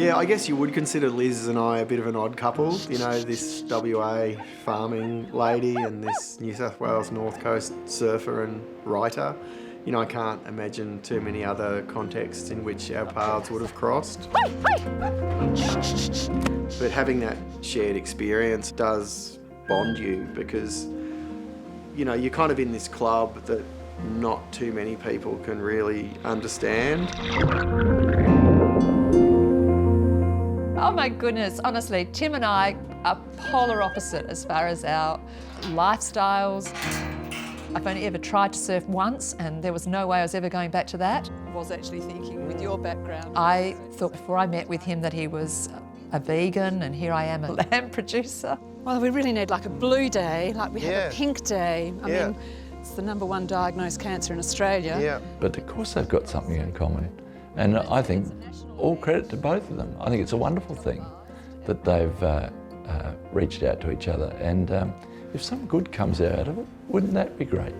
Yeah, I guess you would consider Liz and I a bit of an odd couple. You know, this WA farming lady and this New South Wales North Coast surfer and writer. You know, I can't imagine too many other contexts in which our paths would have crossed. But having that shared experience does bond you because, you know, you're kind of in this club that not too many people can really understand. Oh my goodness, honestly, Tim and I are polar opposite as far as our lifestyles. I've only ever tried to surf once and there was no way I was ever going back to that. I was actually thinking with your background. I thought before I met with him that he was a vegan and here I am a lamb producer. Well, we really need like a blue day, like we have a pink day. I mean, it's the #1 diagnosed cancer in Australia. Yeah. But of course they've got something in common. And I think all credit to both of them. I think it's a wonderful thing that they've reached out to each other. And if some good comes out of it, wouldn't that be great?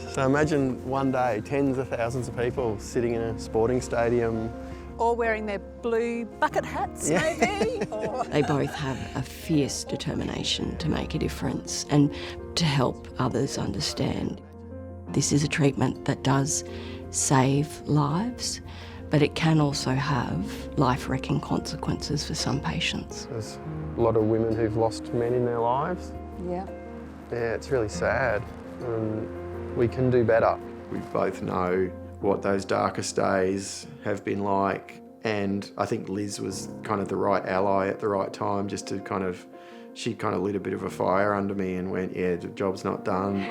So imagine one day tens of thousands of people sitting in a sporting stadium. Or wearing their blue bucket hats, maybe. Or... They both have a fierce determination to make a difference and to help others understand. This is a treatment that does save lives, but it can also have life-wrecking consequences for some patients. There's a lot of women who've lost men in their lives. Yeah. Yeah, it's really sad. We can do better. We both know what those darkest days have been like, and I think Liz was kind of the right ally at the right time, just to kind of, she kind of lit a bit of a fire under me and went, yeah, the job's not done.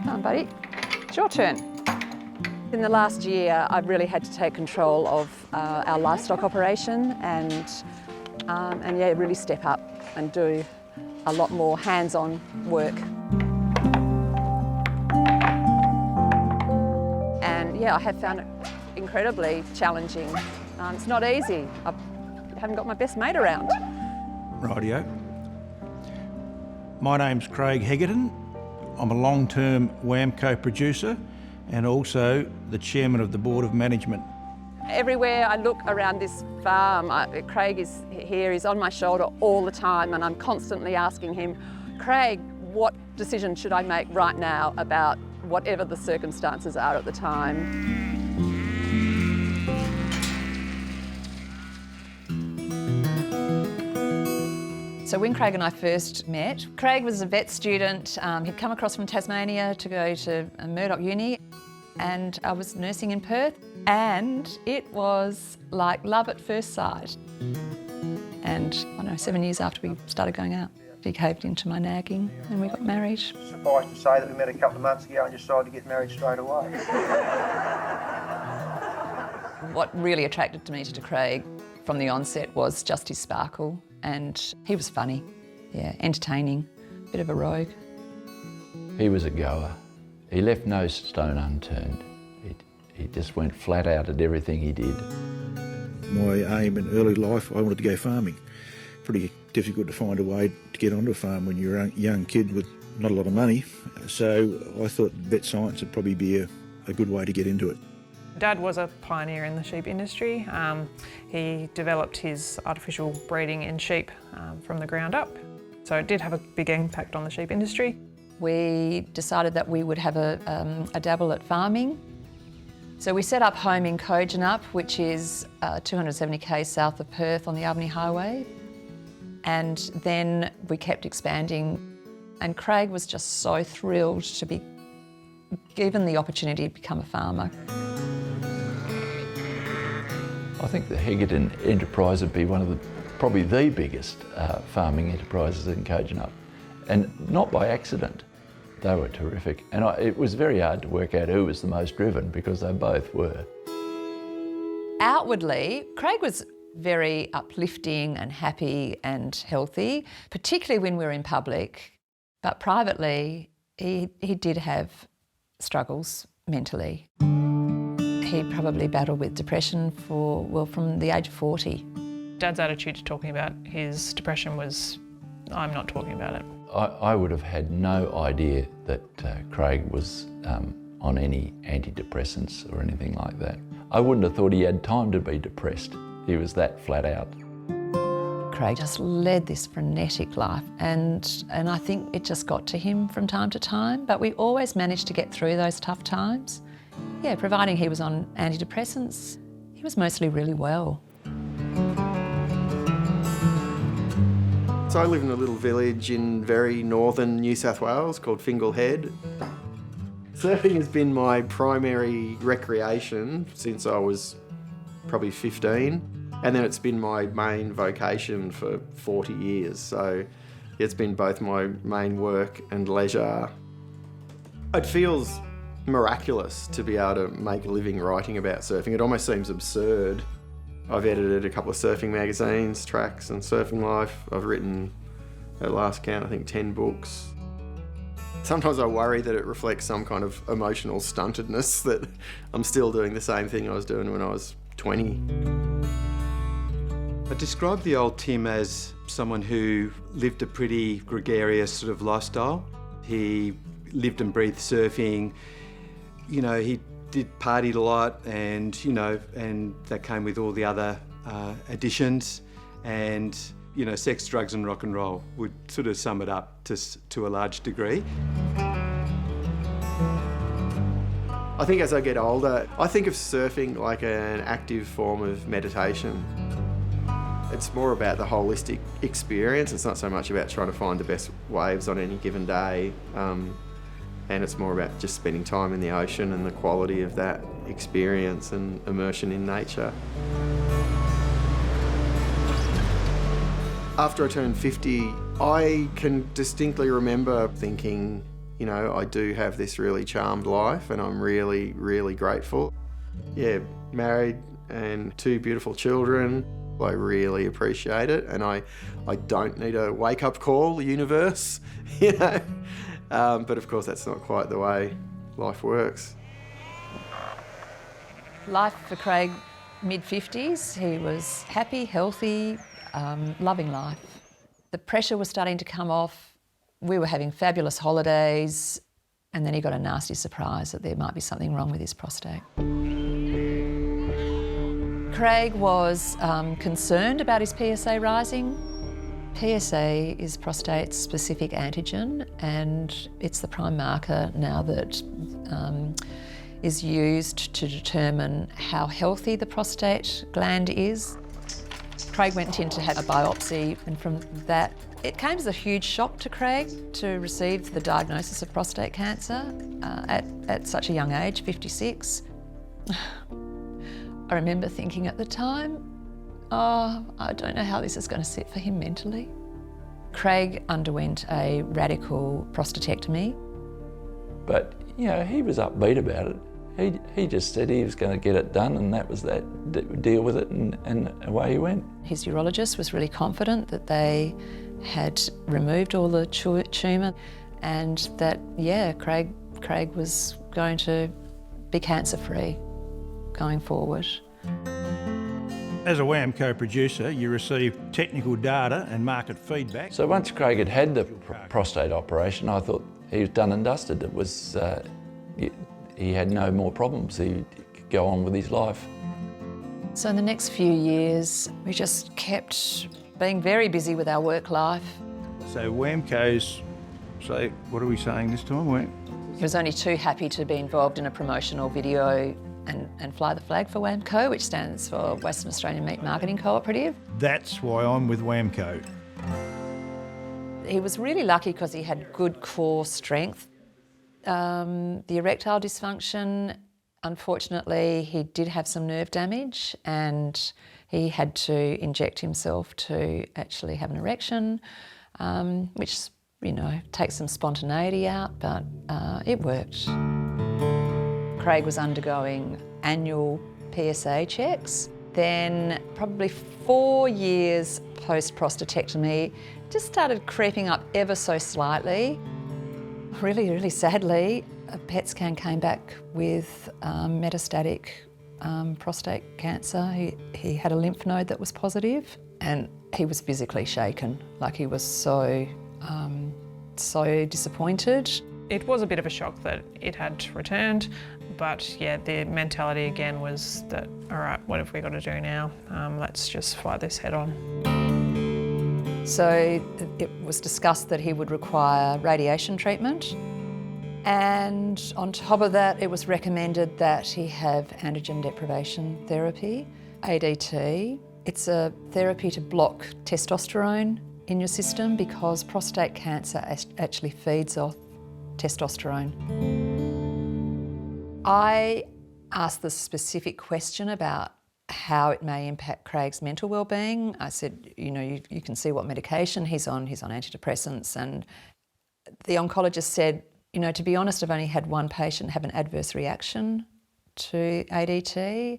Come on, buddy. It's your turn. In the last year, I've really had to take control of our livestock operation and yeah, really step up and do a lot more hands-on work. And yeah, I have found it incredibly challenging. It's not easy. I haven't got my best mate around. Rightio. My name's Craig Hegedan. I'm a long-term WAMCO producer and also the chairman of the Board of Management. Everywhere I look around this farm, Craig is here, he's on my shoulder all the time, and I'm constantly asking him, Craig, what decision should I make right now about whatever the circumstances are at the time? So when Craig and I first met, Craig was a vet student. He'd come across from Tasmania to go to Murdoch Uni, and I was nursing in Perth, and it was like love at first sight. And I don't know, 7 years after we started going out, he caved into my nagging and we got married. Suffice to say that we met a couple of months ago and decided to get married straight away. What really attracted me to Craig from the onset was just his sparkle, and he was funny, yeah, entertaining, bit of a rogue. He was a goer. He left no stone unturned. He just went flat out at everything he did. My aim in early life, I wanted to go farming. Pretty difficult to find a way to get onto a farm when you're a young kid with not a lot of money. So I thought vet science would probably be a good way to get into it. Dad was a pioneer in the sheep industry. He developed his artificial breeding in sheep from the ground up. So it did have a big impact on the sheep industry. We decided that we would have a dabble at farming. So we set up home in Kojonup, which is 270 k's south of Perth on the Albany Highway. And then we kept expanding. And Craig was just so thrilled to be given the opportunity to become a farmer. I think the Hegedan enterprise would be one of probably the biggest farming enterprises in Kojonup. And not by accident. They were terrific. And it was very hard to work out who was the most driven because they both were. Outwardly, Craig was very uplifting and happy and healthy, particularly when we were in public. But privately, he did have struggles mentally. He probably battled with depression from the age of 40. Dad's attitude to talking about his depression was, I'm not talking about it. I would have had no idea that Craig was on any antidepressants or anything like that. I wouldn't have thought he had time to be depressed. He was that flat out. Craig just led this frenetic life, and I think it just got to him from time to time, but we always managed to get through those tough times. Yeah, providing he was on antidepressants, he was mostly really well. So I live in a little village in very northern New South Wales called Fingal Head. Surfing has been my primary recreation since I was probably 15, and then it's been my main vocation for 40 years. So it's been both my main work and leisure. It feels miraculous to be able to make a living writing about surfing. It almost seems absurd. I've edited a couple of surfing magazines, Tracks and Surfing Life. I've written, at last count, I think 10 books. Sometimes I worry that it reflects some kind of emotional stuntedness, that I'm still doing the same thing I was doing when I was 20. I describe the old Tim as someone who lived a pretty gregarious sort of lifestyle. He lived and breathed surfing. You know, he partied a lot, and and that came with all the other additions, and sex, drugs and rock and roll would sort of sum it up to a large degree. I think as I get older, I think of surfing like an active form of meditation. It's more about the holistic experience. It's not so much about trying to find the best waves on any given day. And it's more about just spending time in the ocean and the quality of that experience and immersion in nature. After I turned 50, I can distinctly remember thinking, I do have this really charmed life and I'm really, really grateful. Yeah, married and 2 beautiful children. I really appreciate it, and I don't need a wake-up call, universe, But of course, that's not quite the way life works. Life for Craig, mid-50s, he was happy, healthy, loving life. The pressure was starting to come off. We were having fabulous holidays, and then he got a nasty surprise that there might be something wrong with his prostate. Craig was concerned about his PSA rising. PSA is prostate-specific antigen, and it's the prime marker now that is used to determine how healthy the prostate gland is. Craig went in to have a biopsy, and from that, it came as a huge shock to Craig to receive the diagnosis of prostate cancer at such a young age, 56. I remember thinking at the time, I don't know how this is going to sit for him mentally. Craig underwent a radical prostatectomy. But, he was upbeat about it. He just said he was going to get it done, and that was that, deal with it, and away he went. His urologist was really confident that they had removed all the tumour, and that, Craig was going to be cancer-free going forward. As a WAMCO producer, you receive technical data and market feedback. So once Craig had the prostate operation, I thought he was done and dusted. It was, he had no more problems. He could go on with his life. So in the next few years, we just kept being very busy with our work life. So WAMCO's, so what are we saying this time? He was only too happy to be involved in a promotional video and fly the flag for WAMCO, which stands for Western Australian Meat Marketing Cooperative. That's why I'm with WAMCO. He was really lucky because he had good core strength. The erectile dysfunction, unfortunately, he did have some nerve damage, and he had to inject himself to actually have an erection, which, takes some spontaneity out, but it worked. Craig was undergoing annual PSA checks. Then, probably 4 years post-prostatectomy, just started creeping up ever so slightly. Really, really sadly, a PET scan came back with metastatic prostate cancer. He had a lymph node that was positive, and he was physically shaken. Like, he was so so disappointed. It was a bit of a shock that it had returned, but yeah, the mentality again was that, all right, what have we got to do now? Let's just fight this head on. So it was discussed that he would require radiation treatment, and on top of that it was recommended that he have androgen deprivation therapy, ADT. It's a therapy to block testosterone in your system because prostate cancer actually feeds off testosterone. I asked the specific question about how it may impact Craig's mental well-being. I said, you know, you can see what medication he's on antidepressants, and the oncologist said, you know, to be honest, I've only had one patient have an adverse reaction to ADT.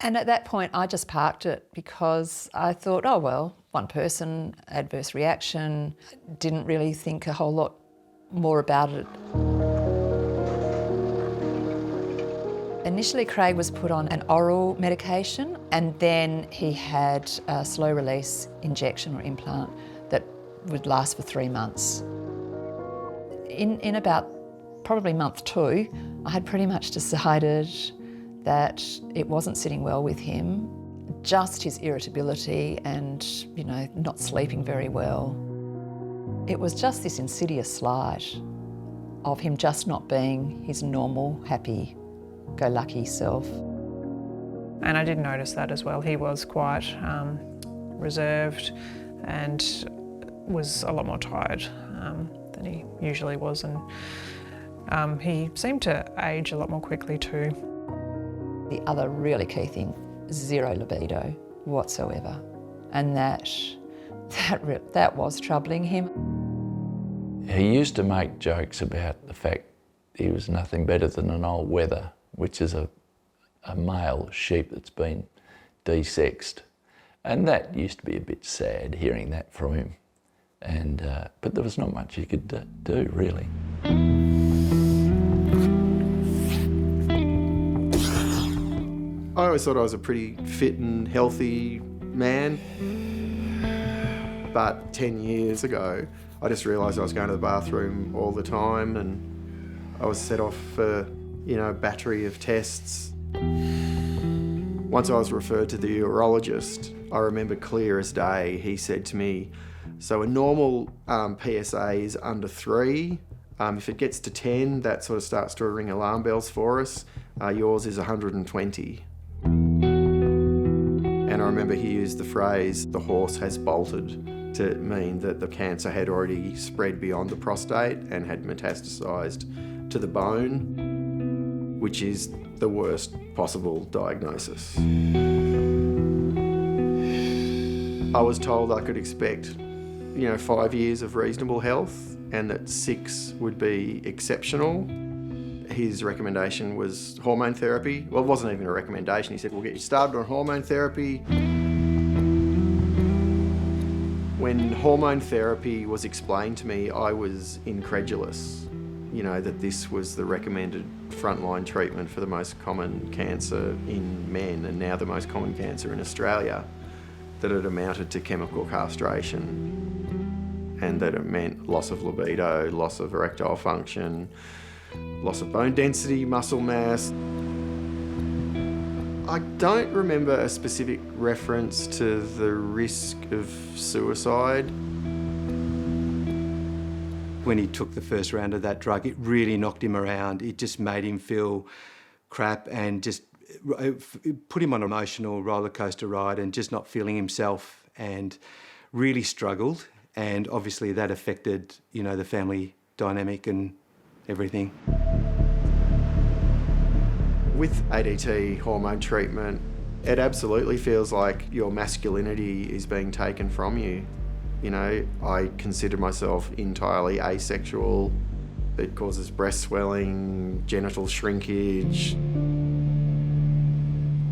And at that point, I just parked it because I thought, oh, well, one person, adverse reaction, didn't really think a whole lot more about it. Initially, Craig was put on an oral medication, and then he had a slow-release injection or implant that would last for 3 months. In about probably month 2, I had pretty much decided that it wasn't sitting well with him, just his irritability and, you know, not sleeping very well. It was just this insidious slide of him just not being his normal, happy-go-lucky self. And I did notice that as well. He was quite reserved and was a lot more tired than he usually was, and he seemed to age a lot more quickly too. The other really key thing, zero libido whatsoever, and that was troubling him. He used to make jokes about the fact he was nothing better than an old wether, which is a male sheep that's been de-sexed. And that used to be a bit sad, hearing that from him. And but there was not much he could do, really. I always thought I was a pretty fit and healthy man, but 10 years ago I just realised I was going to the bathroom all the time, and I was set off for, you know, a battery of tests. Once I was referred to the urologist, I remember clear as day, he said to me, so a normal PSA is under 3. If it gets to 10, that sort of starts to ring alarm bells for us. Yours is 120. And I remember he used the phrase, the horse has bolted, to mean that the cancer had already spread beyond the prostate and had metastasised to the bone, which is the worst possible diagnosis. I was told I could expect, 5 years of reasonable health and that 6 would be exceptional. His recommendation was hormone therapy. Well, it wasn't even a recommendation. He said, we'll get you started on hormone therapy. When hormone therapy was explained to me, I was incredulous, that this was the recommended frontline treatment for the most common cancer in men, and now the most common cancer in Australia, that it amounted to chemical castration, and that it meant loss of libido, loss of erectile function, loss of bone density, muscle mass. I don't remember a specific reference to the risk of suicide. When he took the first round of that drug, it really knocked him around. It just made him feel crap and just put him on an emotional roller coaster ride and just not feeling himself, and really struggled. And obviously that affected, the family dynamic and everything. With ADT hormone treatment, it absolutely feels like your masculinity is being taken from you. I consider myself entirely asexual. It causes breast swelling, genital shrinkage.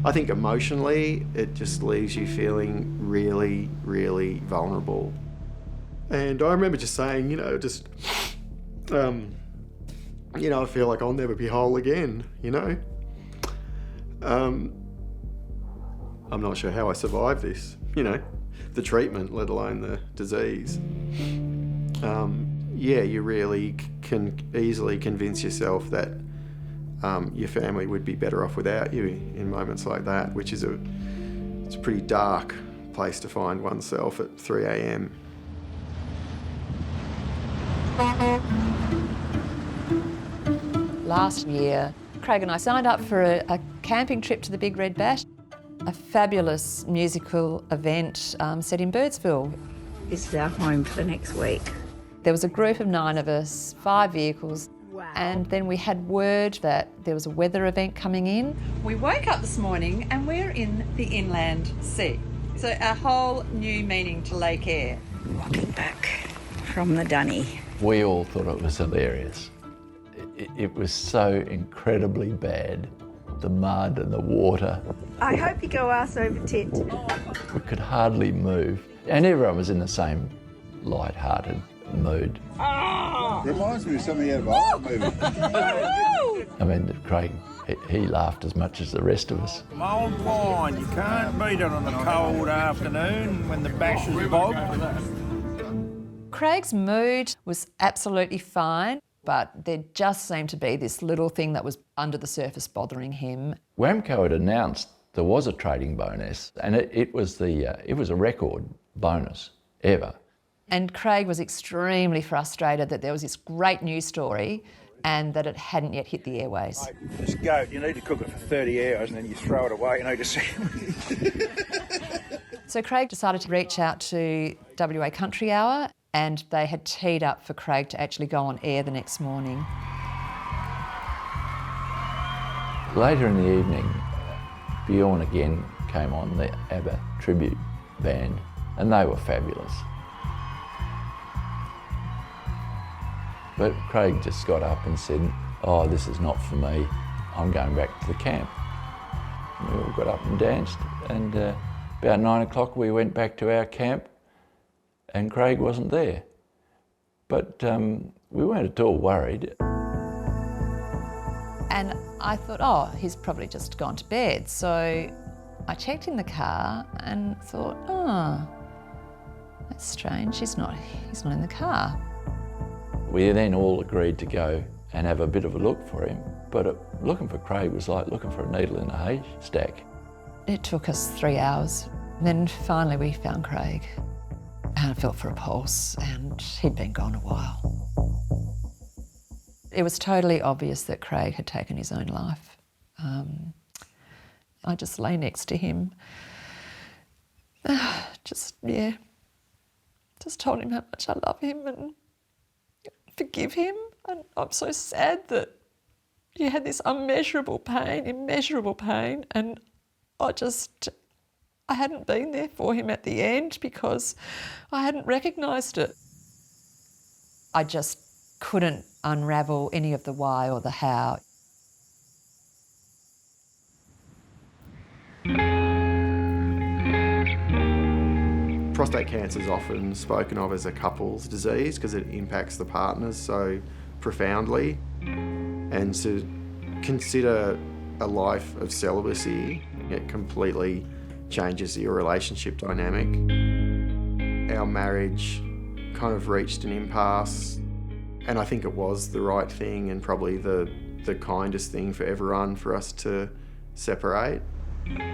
I think emotionally, it just leaves you feeling really, really vulnerable. And I remember just saying, I feel like I'll never be whole again, I'm not sure how I survived this, the treatment, let alone the disease. yeah, you really can easily convince yourself that your family would be better off without you in moments like that, which is it's a pretty dark place to find oneself at 3 a.m. Last year, Craig and I signed up for a camping trip to the Big Red Bash, a fabulous musical event set in Birdsville. This is our home for the next week. There was a group of 9 of us, 5 vehicles, and then we had word that there was a weather event coming in. We woke up this morning and we're in the inland sea. So a whole new meaning to Lake Eyre. Walking back from the dunny. We all thought it was hilarious. It was so incredibly bad, the mud and the water. I hope you go arse over tit. We could hardly move, and everyone was in the same light-hearted mood. Reminds me of something out of an old movie. I mean, Craig, he laughed as much as the rest of us. Mulled wine, you can't beat it on a cold afternoon when the bash is bogged. Craig's mood was absolutely fine, but there just seemed to be this little thing that was under the surface bothering him. WAMCO had announced there was a trading bonus, and it was a record bonus ever. And Craig was extremely frustrated that there was this great news story and that it hadn't yet hit the airways. This goat, you need to cook it for 30 hours and then you throw it away, So Craig decided to reach out to WA Country Hour, and they had teed up for Craig to actually go on air the next morning. Later in the evening, Bjorn again came on, the ABBA tribute band, and they were fabulous. But Craig just got up and said, "Oh, this is not for me. I'm going back to the camp." And we all got up and danced, and about 9 o'clock we went back to our camp, and Craig wasn't there. But we weren't at all worried. And I thought, oh, he's probably just gone to bed. So I checked in the car and thought, oh, that's strange, he's not in the car. We then all agreed to go and have a bit of a look for him, but looking for Craig was like looking for a needle in a haystack. It took us 3 hours. Then finally we found Craig, and I felt for a pulse, and he'd been gone a while. It was totally obvious that Craig had taken his own life. I just lay next to him, just told him how much I love him and forgive him. And I'm so sad that he had this immeasurable pain, and I hadn't been there for him at the end because I hadn't recognised it. I just couldn't unravel any of the why or the how. Prostate cancer is often spoken of as a couple's disease because it impacts the partners so profoundly. And to consider a life of celibacy, it completely changes your relationship dynamic. Our marriage kind of reached an impasse, and I think it was the right thing and probably the kindest thing for everyone for us to separate.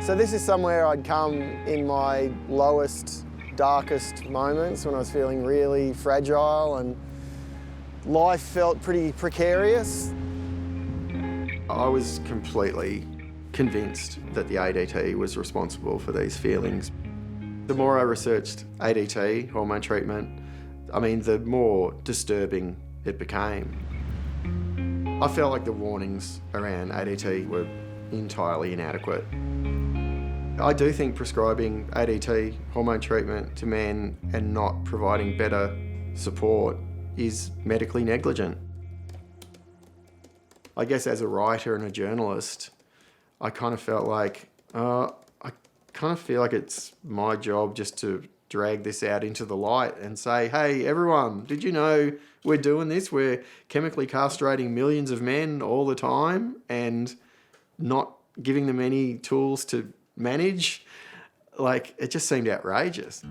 So this is somewhere I'd come in my lowest, darkest moments when I was feeling really fragile and life felt pretty precarious. I was completely convinced that the ADT was responsible for these feelings. The more I researched ADT, hormone treatment, the more disturbing it became. I felt like the warnings around ADT were entirely inadequate. I do think prescribing ADT hormone treatment to men and not providing better support is medically negligent. I guess as a writer and a journalist, I kind of felt like, I kind of feel like it's my job just to drag this out into the light and say, hey, everyone, did you know we're doing this? We're chemically castrating millions of men all the time and not giving them any tools to manage. Like, it just seemed outrageous.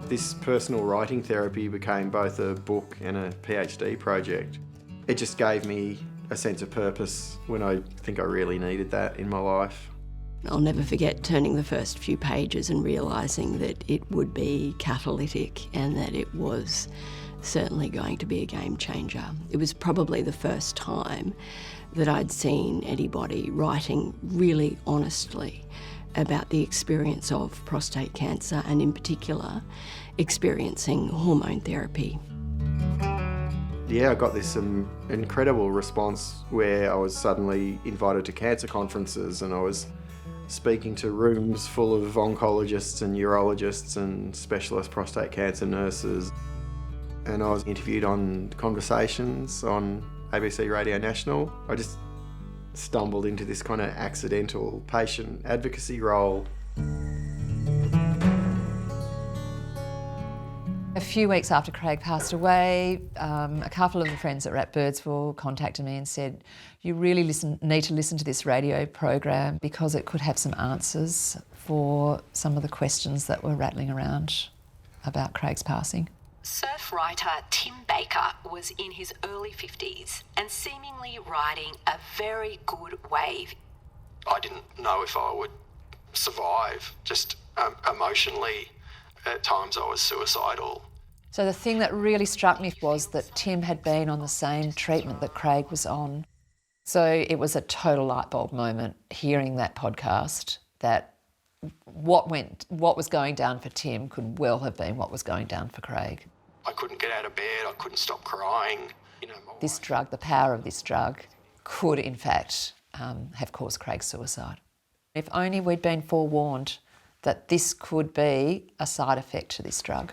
This personal writing therapy became both a book and a PhD project. It just gave me a sense of purpose when I think I really needed that in my life. I'll never forget turning the first few pages and realising that it would be catalytic and that it was certainly going to be a game changer. It was probably the first time that I'd seen anybody writing really honestly about the experience of prostate cancer and in particular experiencing hormone therapy. Yeah, I got this incredible response where I was suddenly invited to cancer conferences and I was speaking to rooms full of oncologists and urologists and specialist prostate cancer nurses. And I was interviewed on Conversations on ABC Radio National. I just stumbled into this kind of accidental patient advocacy role. A few weeks after Craig passed away, a couple of the friends that were at Birdsville contacted me and said, you really need to listen to this radio program because it could have some answers for some of the questions that were rattling around about Craig's passing. Surf writer Tim Baker was in his early 50s and seemingly riding a very good wave. I didn't know if I would survive. Just emotionally, at times I was suicidal. So the thing that really struck me was that Tim had been on the same treatment that Craig was on. So it was a total light bulb moment hearing that podcast, that what was going down for Tim could well have been what was going down for Craig. I couldn't get out of bed, I couldn't stop crying. This drug, the power of this drug, could in fact have caused Craig's suicide. If only we'd been forewarned that this could be a side effect to this drug.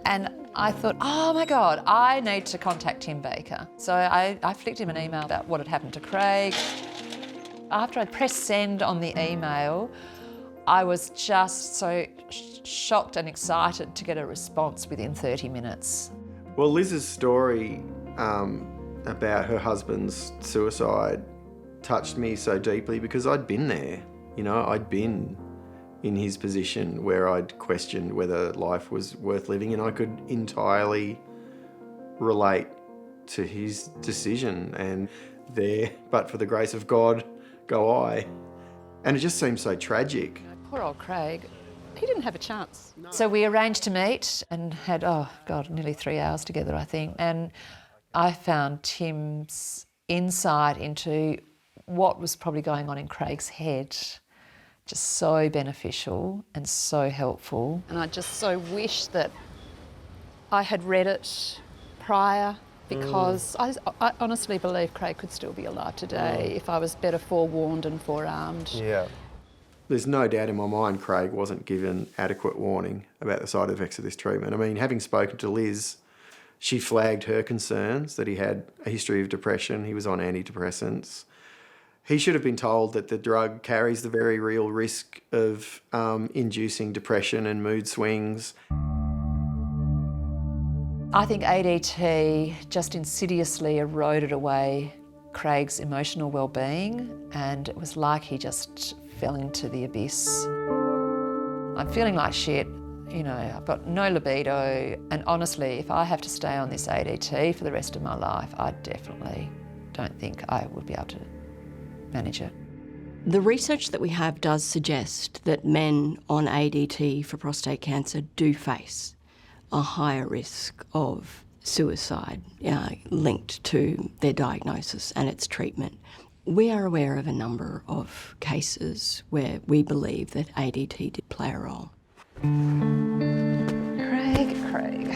And I thought, oh my God, I need to contact Tim Baker. So I flicked him an email about what had happened to Craig. After I pressed send on the email, I was just so shocked and excited to get a response within 30 minutes. Well, Liz's story about her husband's suicide touched me so deeply because I'd been there. You know, I'd been in his position where I'd questioned whether life was worth living, and I could entirely relate to his decision. And there, but for the grace of God, go I. And it just seems so tragic. Poor old Craig. He didn't have a chance. So we arranged to meet and had, nearly 3 hours together, I think. And I found Tim's insight into what was probably going on in Craig's head just so beneficial and so helpful. And I just so wish that I had read it prior, because I honestly believe Craig could still be alive today if I was better forewarned and forearmed. Yeah. There's no doubt in my mind Craig wasn't given adequate warning about the side effects of this treatment. I mean, having spoken to Liz, she flagged her concerns that he had a history of depression, he was on antidepressants. He should have been told that the drug carries the very real risk of inducing depression and mood swings. I think ADT just insidiously eroded away Craig's emotional well-being, and it was like he just fell into the abyss. I'm feeling like shit, you know, I've got no libido, and honestly, if I have to stay on this ADT for the rest of my life, I definitely don't think I would be able to manage it. The research that we have does suggest that men on ADT for prostate cancer do face a higher risk of suicide linked to their diagnosis and its treatment. We are aware of a number of cases where we believe that ADT did play a role. Craig.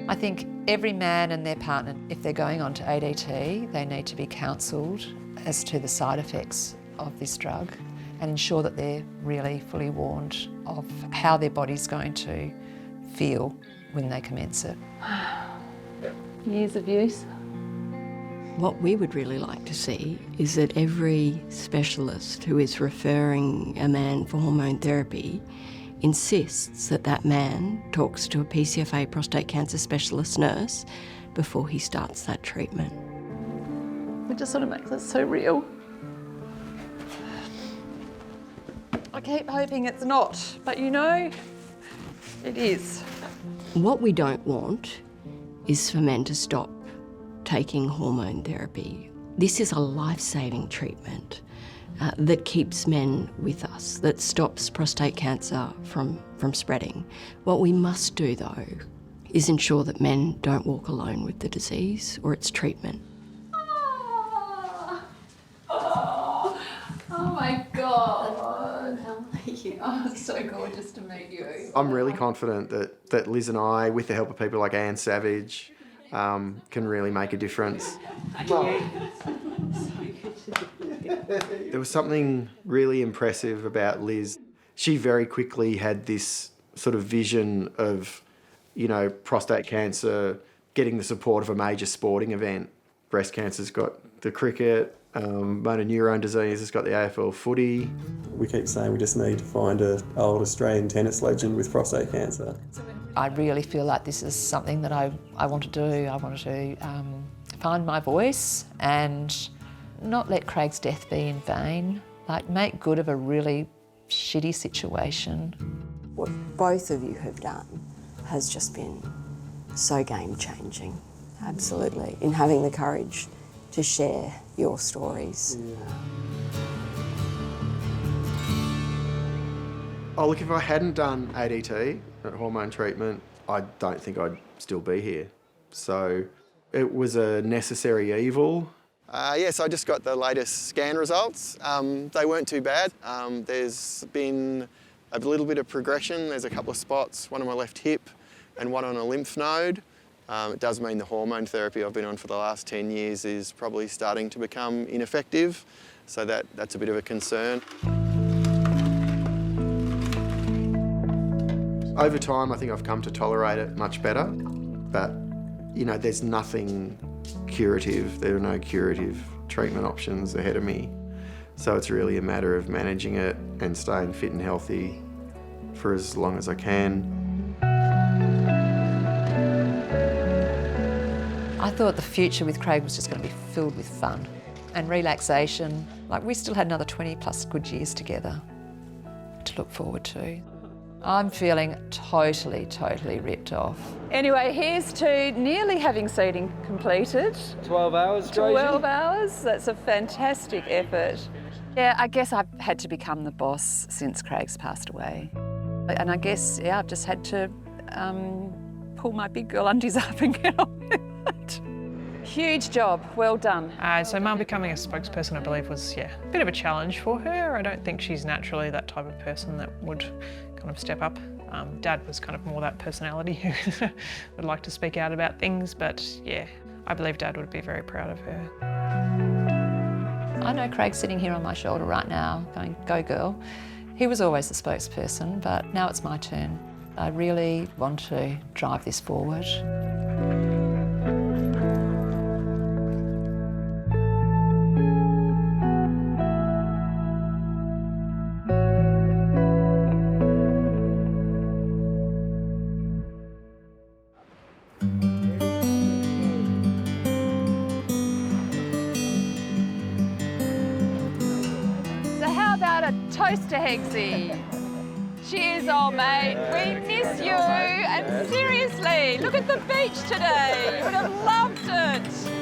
I think every man and their partner, if they're going on to ADT, they need to be counselled as to the side effects of this drug and ensure that they're really fully warned of how their body's going to feel when they commence it. Years of use. What we would really like to see is that every specialist who is referring a man for hormone therapy insists that that man talks to a PCFA prostate cancer specialist nurse before he starts that treatment. It just sort of makes it so real. keep hoping it's not, but you know, it is. What we don't want is for men to stop taking hormone therapy. This is a life-saving treatment that keeps men with us, that stops prostate cancer from spreading. What we must do, though, is ensure that men don't walk alone with the disease or its treatment. Oh my God. Oh, it's so gorgeous to meet you. I'm really confident that Liz and I, with the help of people like Anne Savage, can really make a difference. There was something really impressive about Liz. She very quickly had this sort of vision of, you know, prostate cancer getting the support of a major sporting event. Breast cancer's got the cricket, motor neurone disease has got the AFL footy. We keep saying we just need to find an old Australian tennis legend with prostate cancer. I really feel like this is something that I want to do. I want to find my voice and not let Craig's death be in vain. Like, make good of a really shitty situation. What both of you have done has just been so game-changing, absolutely, in having the courage to share your stories. Oh, look, if I hadn't done ADT, hormone treatment, I don't think I'd still be here. So it was a necessary evil. Yes, I just got the latest scan results. They weren't too bad. There's been a little bit of progression. There's a couple of spots, one on my left hip and one on a lymph node. It does mean the hormone therapy I've been on for the last 10 years is probably starting to become ineffective, so that's a bit of a concern. Over time, I think I've come to tolerate it much better, but, you know, there's nothing curative. There are no curative treatment options ahead of me. So it's really a matter of managing it and staying fit and healthy for as long as I can. I thought the future with Craig was just going to be filled with fun and relaxation. Like, we still had another 20 plus good years together to look forward to. I'm feeling totally ripped off. Anyway, here's to nearly having seeding completed. 12 hours, Tracy? 12 hours, that's a fantastic effort. Yeah, I guess I've had to become the boss since Craig's passed away. And I guess, yeah, I've just had to pull my big girl undies up and get on with it. Huge job, well done. So Mum becoming a spokesperson, I believe, was, a bit of a challenge for her. I don't think she's naturally that type of person that would kind of step up. Dad was kind of more that personality who would like to speak out about things, but yeah, I believe Dad would be very proud of her. I know Craig's sitting here on my shoulder right now going, go girl. He was always the spokesperson, but now it's my turn. I really want to drive this forward. Toast to Hegsy. Cheers, old mate. We miss you. And seriously, look at the beach today. You would have loved it.